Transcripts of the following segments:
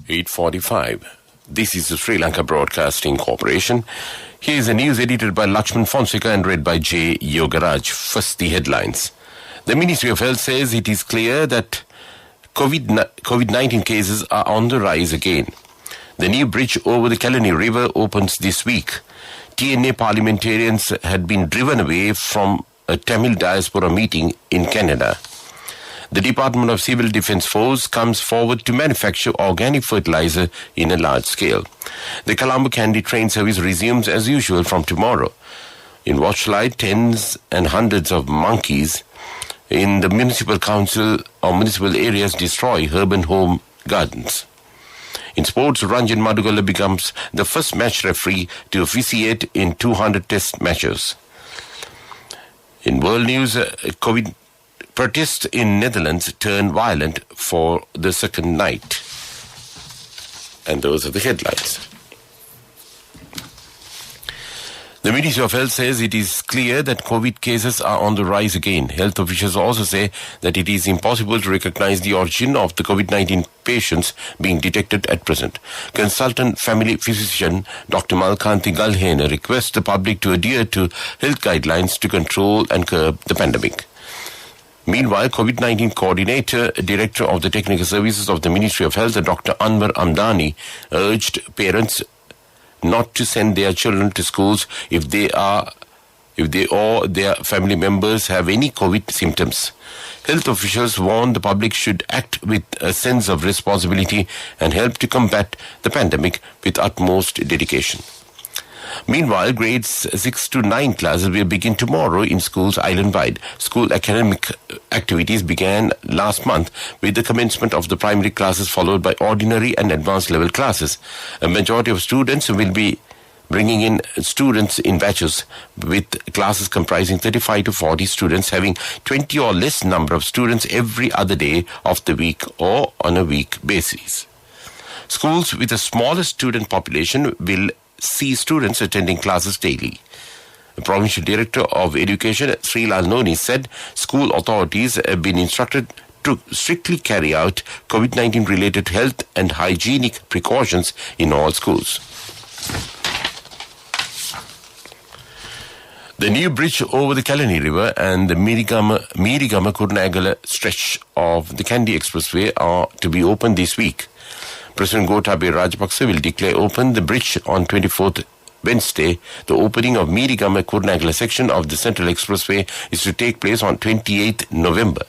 8:45. This is the Sri Lanka Broadcasting Corporation. Here is a news edited by Lakshman Fonseca and read by J. Yogaraj. First, the headlines. The Ministry of Health says it is clear that COVID-19 cases are on the rise again. The new bridge over the Kalani River opens this week. TNA parliamentarians had been driven away from a Tamil diaspora meeting in Canada. The Department of Civil Defence Force comes forward to manufacture organic fertilizer in a large scale. The Colombo Kandy train service resumes as usual from tomorrow. In Watchlight, tens and hundreds of monkeys in the municipal council or municipal areas destroy urban home gardens. In sports, Ranjan Madugala becomes the first match referee to officiate in 200 test matches. In world news, COVID protests in Netherlands turn violent for the second night. And those are the headlines. The Ministry of Health says it is clear that COVID cases are on the rise again. Health officials also say that it is impossible to recognize the origin of the COVID-19 patients being detected at present. Consultant family physician Dr. Malkanthi Galhena requests the public to adhere to health guidelines to control and curb the pandemic. Meanwhile, COVID-19 Coordinator, Director of the Technical Services of the Ministry of Health, Dr. Anwar Amdani, urged parents not to send their children to schools if they or their family members have any COVID symptoms. Health officials warn the public should act with a sense of responsibility and help to combat the pandemic with utmost dedication. Meanwhile, grades 6 to 9 classes will begin tomorrow in schools island-wide. School academic activities began last month with the commencement of the primary classes followed by ordinary and advanced level classes. A majority of students will be bringing in students in batches with classes comprising 35 to 40 students having 20 or less number of students every other day of the week or on a week basis. Schools with the smallest student population will see students attending classes daily. The Provincial Director of Education, Sri Lal Noni, said school authorities have been instructed to strictly carry out COVID-19 related health and hygienic precautions in all schools. The new bridge over the Kalani River and the Mirigama-Kurnagala stretch of the Kandy Expressway are to be opened this week. President Gotabaya Rajapaksa will declare open the bridge on 24th Wednesday. The opening of Mirigama-Kurnagala section of the Central Expressway is to take place on 28th November.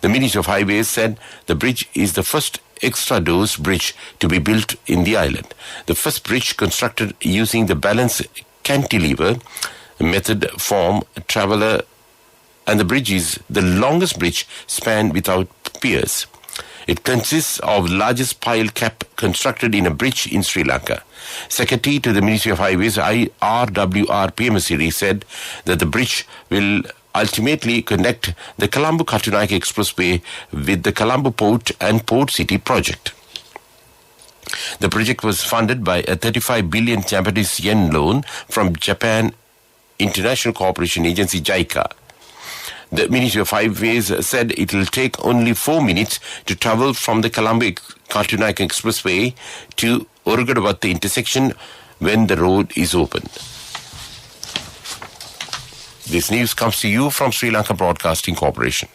The Ministry of Highways said the bridge is the first extra-dose bridge to be built in the island. The first bridge constructed using the balance cantilever method form traveller, and the bridge is the longest bridge spanned without piers. It consists of largest pile cap constructed in a bridge in Sri Lanka. Secretary to the Ministry of Highways, RWR Pemasiri, said that the bridge will ultimately connect the Colombo-Katunayake Expressway with the Colombo Port and Port City project. The project was funded by a 35 billion Japanese yen loan from Japan International Cooperation Agency, JICA. The Ministry of Highways said it will take only 4 minutes to travel from the Colombo-Katunayake Expressway to Orugadavatta intersection when the road is opened. This news comes to you from Sri Lanka Broadcasting Corporation.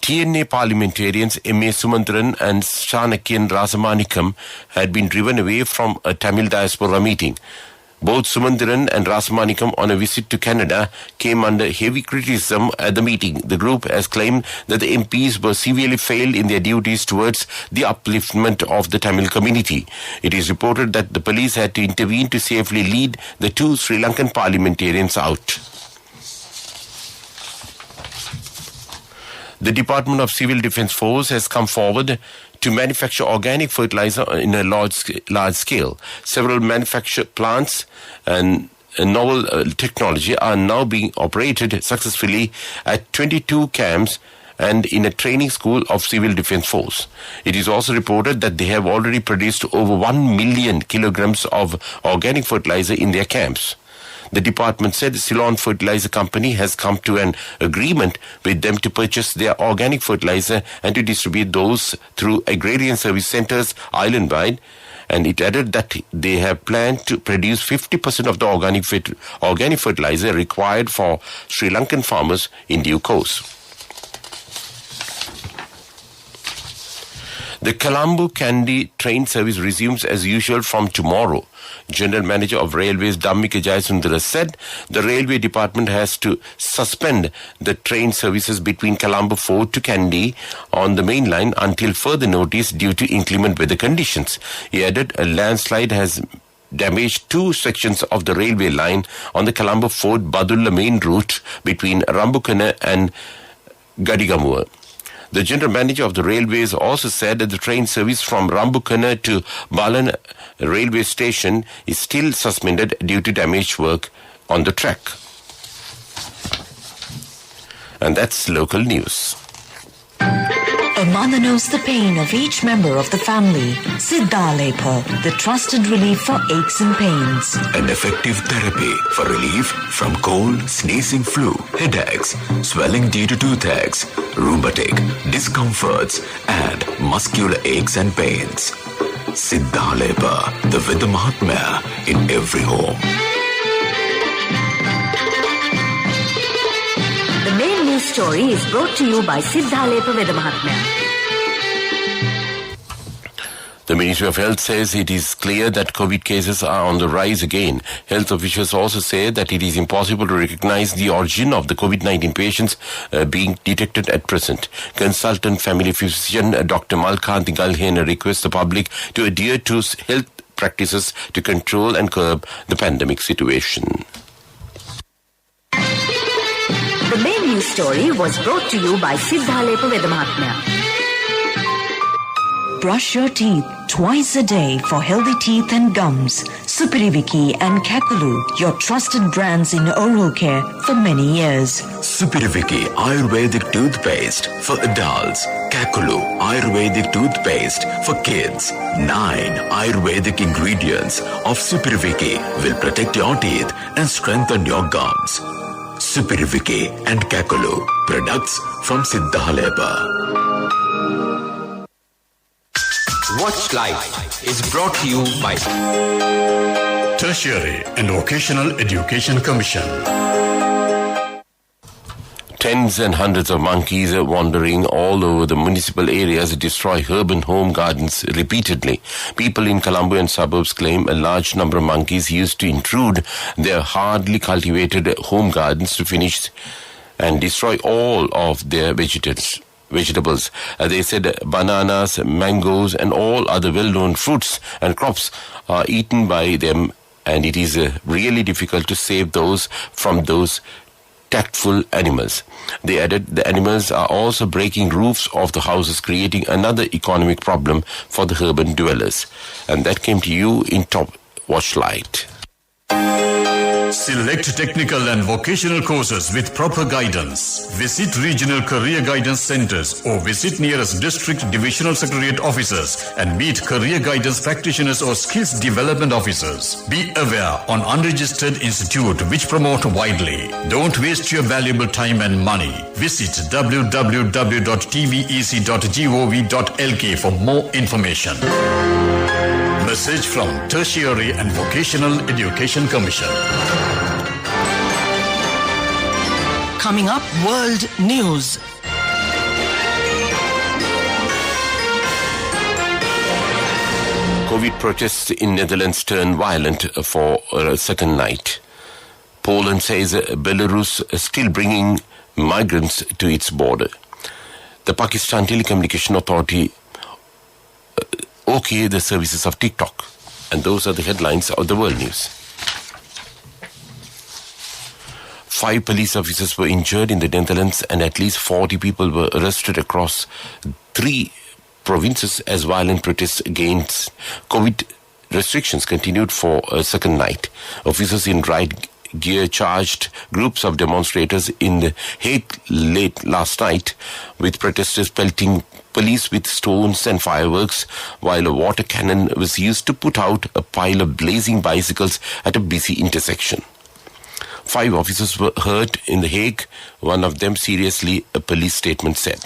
TNA parliamentarians M.A. Sumantran and Chanakyan Rasamanikam had been driven away from a Tamil diaspora meeting. Both Sumantran and Rasamanikam, on a visit to Canada, came under heavy criticism at the meeting. The group has claimed that the MPs were severely failed in their duties towards the upliftment of the Tamil community. It is reported that the police had to intervene to safely lead the two Sri Lankan parliamentarians out. The Department of Civil Defence Force has come forward to manufacture organic fertilizer in a large scale. Several manufacture plants and novel technology are now being operated successfully at 22 camps and in a training school of Civil Defence Force. It is also reported that they have already produced over 1 million kilograms of organic fertilizer in their camps. The department said the Ceylon Fertilizer Company has come to an agreement with them to purchase their organic fertilizer and to distribute those through agrarian service centres island-wide. And it added that they have planned to produce 50% of the organic fertilizer required for Sri Lankan farmers in due course. The Colombo-Kandy train service resumes as usual from tomorrow. General Manager of Railways Dhammika Jayasundara said the Railway Department has to suspend the train services between Colombo Fort to Kandy on the main line until further notice due to inclement weather conditions. He added a landslide has damaged two sections of the railway line on the Colombo Fort Badulla main route between Rambukana and Gadigamua. The general manager of the railways also said that the train service from Rambukana to Balan railway station is still suspended due to damaged work on the track. And that's local news. A mother knows the pain of each member of the family. Siddha Lepa, the trusted relief for aches and pains. An effective therapy for relief from cold, sneezing, flu, headaches, swelling due to toothaches, rheumatic, discomforts, and muscular aches and pains. Siddha Lepa, the Vidya Mahatmya in every home. The main news story is brought to you by Siddha Lepa Vidya Mahatmya. The Ministry of Health says it is clear that COVID cases are on the rise again. Health officials also say that it is impossible to recognize the origin of the COVID-19 patients being detected at present. Consultant family physician Dr. Malkanthi Galhena requests the public to adhere to health practices to control and curb the pandemic situation. The main news story was brought to you by Siddha Lepa Vidya Mahatmya. Brush your teeth twice a day for healthy teeth and gums. Supiriviki and Kakulu, your trusted brands in oral care for many years. Supiriviki Ayurvedic toothpaste for adults. Kakulu Ayurvedic toothpaste for kids. 9 Ayurvedic ingredients of Supiriviki will protect your teeth and strengthen your gums. Supiriviki and Kakulu, products from Siddha Lepa. Watch Life is brought to you by Tertiary and Vocational Education Commission. Tens and hundreds of monkeys are wandering all over the municipal areas destroy urban home gardens repeatedly. People in Colombo and suburbs claim a large number of monkeys used to intrude their hardly cultivated home gardens to finish and destroy all of their vegetables. They said bananas, mangoes and all other well-known fruits and crops are eaten by them, and it is really difficult to save those from those tactful animals. They added the animals are also breaking roofs of the houses, creating another economic problem for the urban dwellers. And that came to you in Top Watch Light. Select technical and vocational courses with proper guidance. Visit regional career guidance centers or visit nearest district divisional secretariat offices and meet career guidance practitioners or skills development officers. Be aware on unregistered institute which promote widely. Don't waste your valuable time and money. Visit www.tvec.gov.lk for more information. Message from Tertiary and Vocational Education Commission. Coming up, World News. COVID protests in Netherlands turn violent for a second night. Poland says Belarus is still bringing migrants to its border. The Pakistan Telecommunication Authority okay the services of TikTok. And those are the headlines of the World News. 5 police officers were injured in the Netherlands and at least 40 people were arrested across 3 provinces as violent protests against COVID restrictions continued for a second night. Officers in riot gear charged groups of demonstrators in The Hague late last night, with protesters pelting police with stones and fireworks, while a water cannon was used to put out a pile of blazing bicycles at a busy intersection. 5 officers were hurt in The Hague, one of them seriously, a police statement said.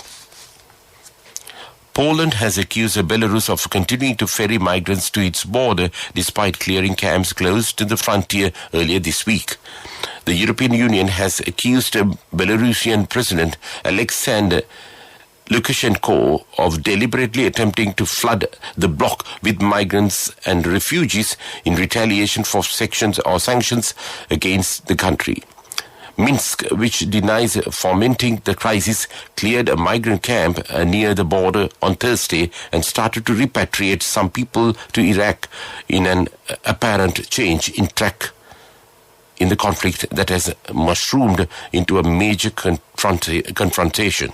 Poland has accused Belarus of continuing to ferry migrants to its border despite clearing camps close to the frontier earlier this week. The European Union has accused Belarusian President Alexander Lukashenko of deliberately attempting to flood the bloc with migrants and refugees in retaliation for sanctions against the country. Minsk, which denies fomenting the crisis, cleared a migrant camp near the border on Thursday and started to repatriate some people to Iraq in an apparent change in track in the conflict that has mushroomed into a major confrontation.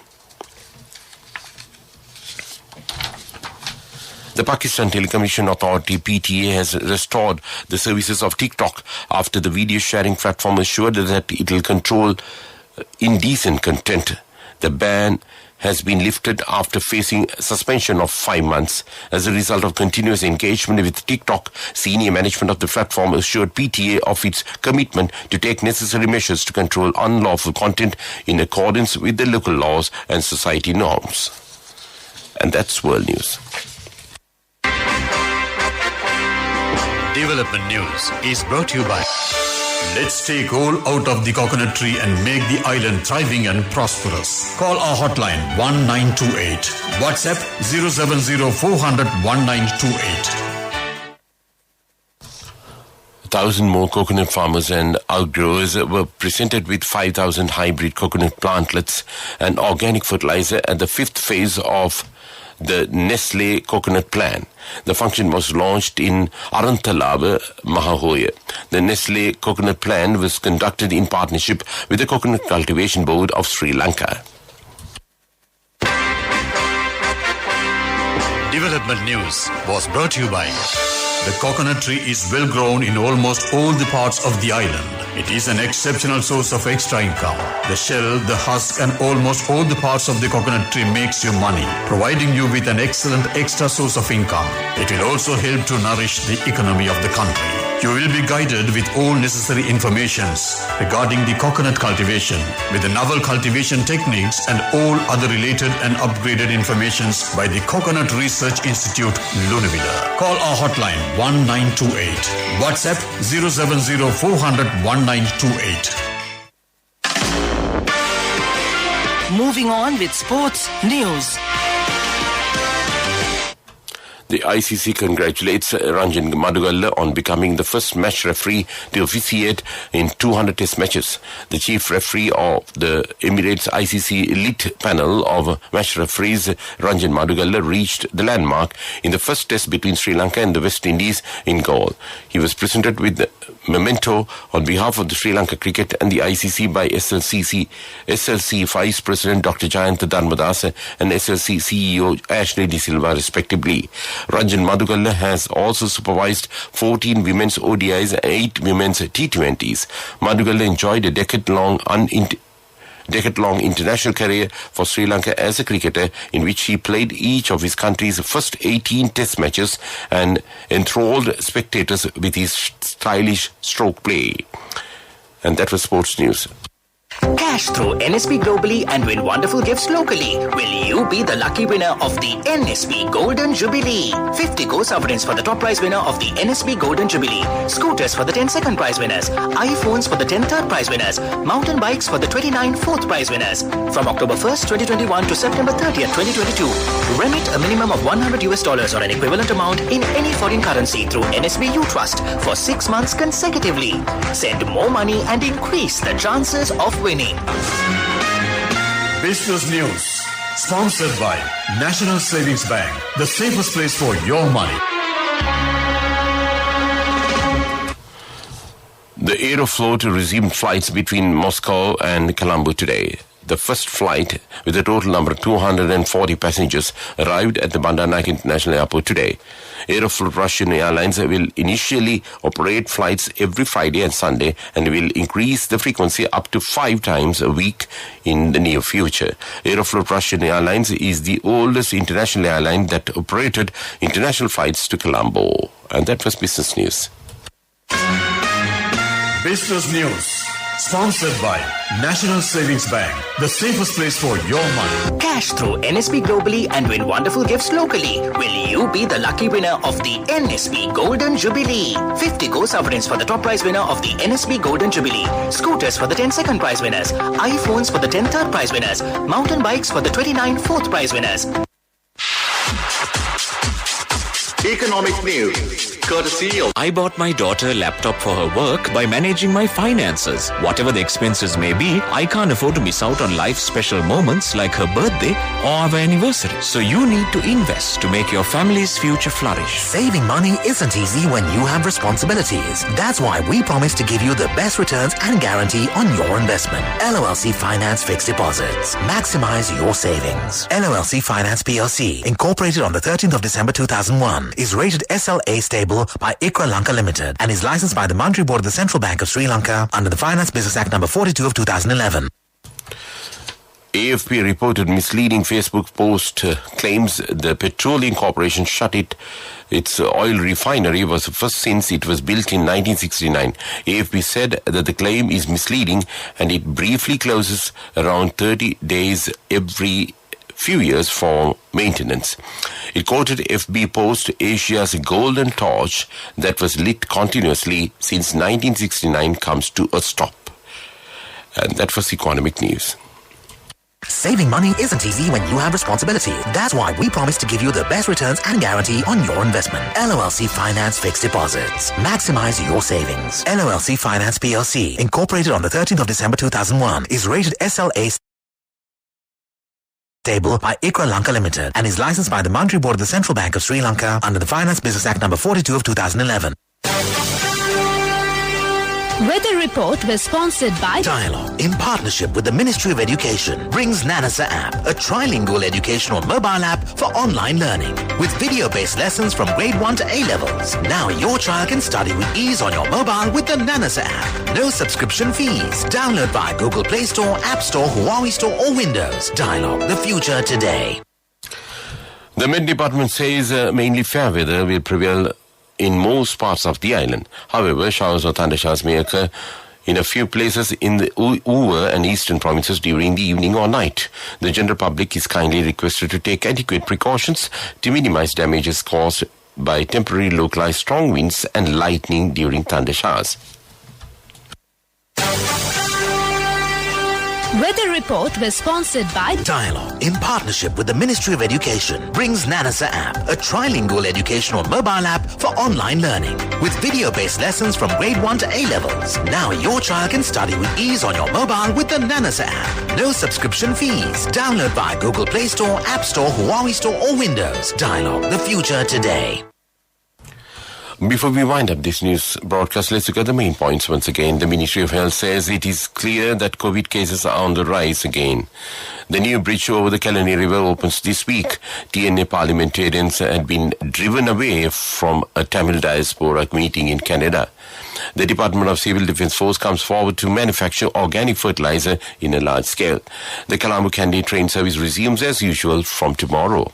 The Pakistan Telecommunication Authority (PTA) has restored the services of TikTok after the video sharing platform assured that it will control indecent content. The ban has been lifted after facing suspension of 5 months. As a result of continuous engagement with TikTok, senior management of the platform assured PTA of its commitment to take necessary measures to control unlawful content in accordance with the local laws and society norms. And that's world news. Development News is brought to you by Let's take all out of the coconut tree and make the island thriving and prosperous. Call our hotline 1928. WhatsApp 070-400-1928. 1,000 more coconut farmers and outgrowers were presented with 5,000 hybrid coconut plantlets and organic fertilizer at the 5th phase of the Nestle Coconut Plan. The function was launched in Arantalaba, Mahahoya. The Nestle Coconut Plan was conducted in partnership with the Coconut Cultivation Board of Sri Lanka. Development News was brought to you by the coconut tree is well grown in almost all the parts of the island. It is an exceptional source of extra income. The shell, the husk and almost all the parts of the coconut tree makes you money, providing you with an excellent extra source of income. It will also help to nourish the economy of the country. You will be guided with all necessary informations regarding the coconut cultivation with the novel cultivation techniques and all other related and upgraded informations by the Coconut Research Institute, Lunavida. Call our hotline 1928. WhatsApp 070-400-1928. Moving on with sports news. The ICC congratulates Ranjan Madugalla on becoming the first match referee to officiate in 200 test matches. The chief referee of the Emirates ICC elite panel of match referees, Ranjan Madugalla, reached the landmark in the first test between Sri Lanka and the West Indies in Galle. He was presented with the memento on behalf of the Sri Lanka Cricket and the ICC by SLC Vice President Dr. Jayantha Dharmadasa and SLC CEO Ashley De Silva respectively. Ranjan Madugalla has also supervised 14 women's ODIs and 8 women's T20s. Madugalla enjoyed a decade-long international career for Sri Lanka as a cricketer, in which he played each of his country's first 18 test matches and enthralled spectators with his stylish stroke play. And that was sports news. Cash through NSB globally and win wonderful gifts locally. Will you be the lucky winner of the NSB Golden Jubilee? 50 gold sovereigns for the top prize winner of the NSB Golden Jubilee. Scooters for the 10 second prize winners. iPhones for the 10 third prize winners. Mountain bikes for the 29 fourth prize winners. From October 1st, 2021 to September 30th, 2022. Remit a minimum of $100 or an equivalent amount in any foreign currency through NSB U Trust for 6 months consecutively. Send more money and increase the chances of winning. Business News, sponsored by National Savings Bank, the safest place for your money. The Aeroflot resumed flights between Moscow and Colombo today. The first flight, with a total number of 240 passengers, arrived at the Bandar Naik International Airport today. Aeroflot Russian Airlines will initially operate flights every Friday and Sunday and will increase the frequency up to 5 times a week in the near future. Aeroflot Russian Airlines is the oldest international airline that operated international flights to Colombo. And that was business news. Business News, Sponsored by National Savings Bank, the safest place for your money. Cash through NSB globally and win wonderful gifts locally. Will you be the lucky winner of the NSB Golden Jubilee? 50 go sovereigns for the top prize winner of the NSB Golden Jubilee. Scooters for the 10 second prize winners. iPhones for the 10 third prize winners. Mountain bikes for the 29 fourth prize winners. Economic news, courtesy of... I bought my daughter a laptop for her work by managing my finances. Whatever the expenses may be, I can't afford to miss out on life's special moments like her birthday or our anniversary. So you need to invest to make your family's future flourish. Saving money isn't easy when you have responsibilities. That's why we promise to give you the best returns and guarantee on your investment. LOLC Finance Fixed Deposits. Maximize your savings. LOLC Finance PLC, incorporated on the 13th of December 2001, is rated SLA stable by ICRA Lanka Limited and is licensed by the Monetary Board of the Central Bank of Sri Lanka under the Finance Business Act number 42 of 2011. AFP reported misleading Facebook post claims the Petroleum Corporation shut its oil refinery was first since it was built in 1969. AFP said that the claim is misleading and it briefly closes around 30 days every few years for maintenance. It quoted FB post Asia's golden torch that was lit continuously since 1969 comes to a stop. And that was economic news. Saving money isn't easy when you have responsibility. That's why we promise to give you the best returns and guarantee on your investment. LOLC Finance Fixed Deposits. Maximize your savings. LOLC Finance PLC, incorporated on the 13th of December 2001, is rated SLA stable by ICRA Lanka Limited and is licensed by the Monetary Board of the Central Bank of Sri Lanka under the Finance Business Act number 42 of 2011. Weather report was sponsored by Dialogue, in partnership with the Ministry of Education, brings Nanasa app, a trilingual educational mobile app for online learning with video-based lessons from grade 1 to A-levels. Now your child can study with ease on your mobile with the Nanasa app. No subscription fees. Download via Google Play Store, App Store, Huawei Store or Windows. Dialogue, the future today. The Met Department says mainly fair weather will prevail in most parts of the island. However, showers or thundershowers may occur in a few places in the Uva and eastern provinces during the evening or night. The general public is kindly requested to take adequate precautions to minimize damages caused by temporary localized strong winds and lightning during thundershowers. Weather report was sponsored by Dialogue, in partnership with the Ministry of Education, brings Nanasa app, a trilingual educational mobile app for online learning with video-based lessons from grade 1 to A-levels. Now your child can study with ease on your mobile with the Nanasa app. No subscription fees. Download via Google Play Store, App Store, Huawei Store or Windows. Dialogue, the future today. Before we wind up this news broadcast, let's look at the main points once again. The Ministry of Health says it is clear that COVID cases are on the rise again. The new bridge over the Kalani River opens this week. TNA parliamentarians had been driven away from a Tamil diaspora meeting in Canada. The Department of Civil Defence Force comes forward to manufacture organic fertilizer in a large scale. The Colombo Kandy train service resumes as usual from tomorrow.